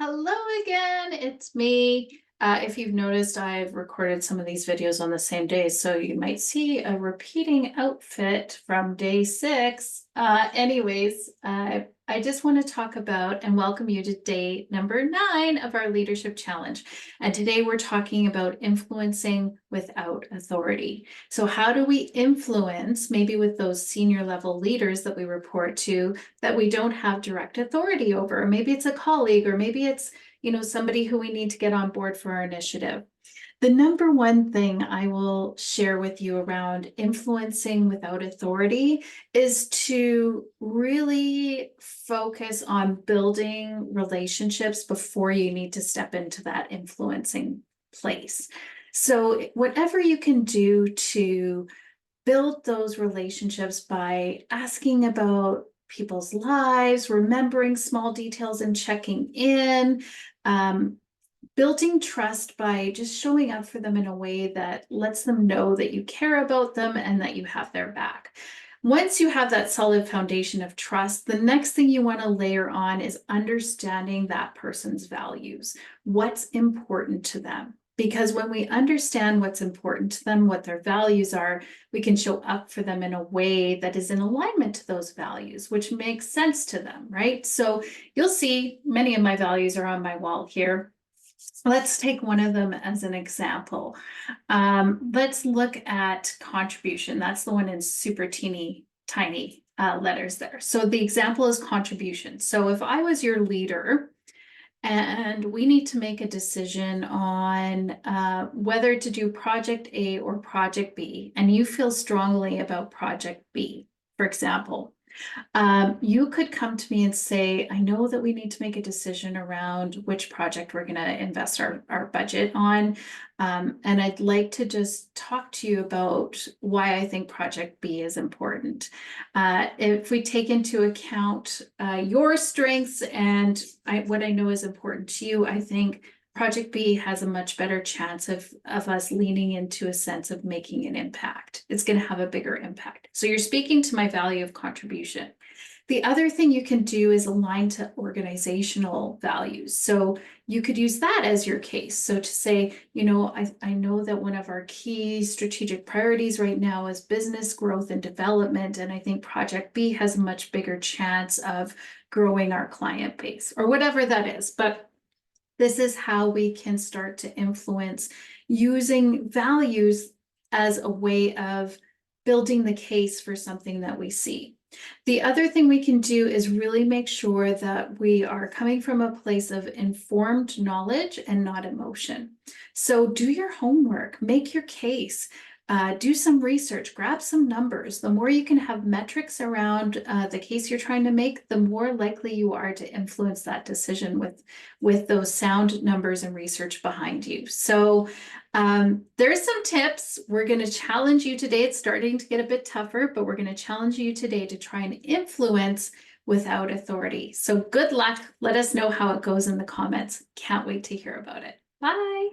Hello again, it's me. If you've noticed, I've recorded some of these videos on the same day, so you might see a repeating outfit from day 6. I just want to talk about and welcome you to day number 9 of our leadership challenge. And today we're talking about influencing without authority. So how do we influence, maybe with those senior level leaders that we report to, that we don't have direct authority over? Maybe it's a colleague, or maybe it's somebody who we need to get on board for our initiative. The number one thing I will share with you around influencing without authority is to really focus on building relationships before you need to step into that influencing place. So whatever you can do to build those relationships by asking about people's lives, remembering small details and checking in, building trust by just showing up for them in a way that lets them know that you care about them and that you have their back. Once you have that solid foundation of trust, the next thing you want to layer on is understanding that person's values, what's important to them. Because when we understand what's important to them, what their values are, we can show up for them in a way that is in alignment to those values, which makes sense to them, right? So you'll see many of my values are on my wall here. Let's take one of them as an example. Let's look at contribution. That's the one in super teeny tiny letters there. So the example is contribution. So if I was your leader and we need to make a decision on whether to do project A or project B, and you feel strongly about project B, for example, you could come to me and say, I know that we need to make a decision around which project we're going to invest our budget on. And I'd like to just talk to you about why I think project B is important. If we take into account your strengths and what I know is important to you, I think Project B has a much better chance of us leaning into a sense of making an impact. It's going to have a bigger impact. So you're speaking to my value of contribution. The other thing you can do is align to organizational values. So you could use that as your case. So to say, I know that one of our key strategic priorities right now is business growth and development. And I think Project B has a much bigger chance of growing our client base, or whatever that is. But this is how we can start to influence using values as a way of building the case for something that we see. The other thing we can do is really make sure that we are coming from a place of informed knowledge and not emotion. So do your homework, make your case. Do some research, grab some numbers. The more you can have metrics around the case you're trying to make, the more likely you are to influence that decision with those sound numbers and research behind you. So there's some tips. We're going to challenge you today. It's starting to get a bit tougher, but we're going to challenge you today to try and influence without authority. So good luck. Let us know how it goes in the comments. Can't wait to hear about it. Bye.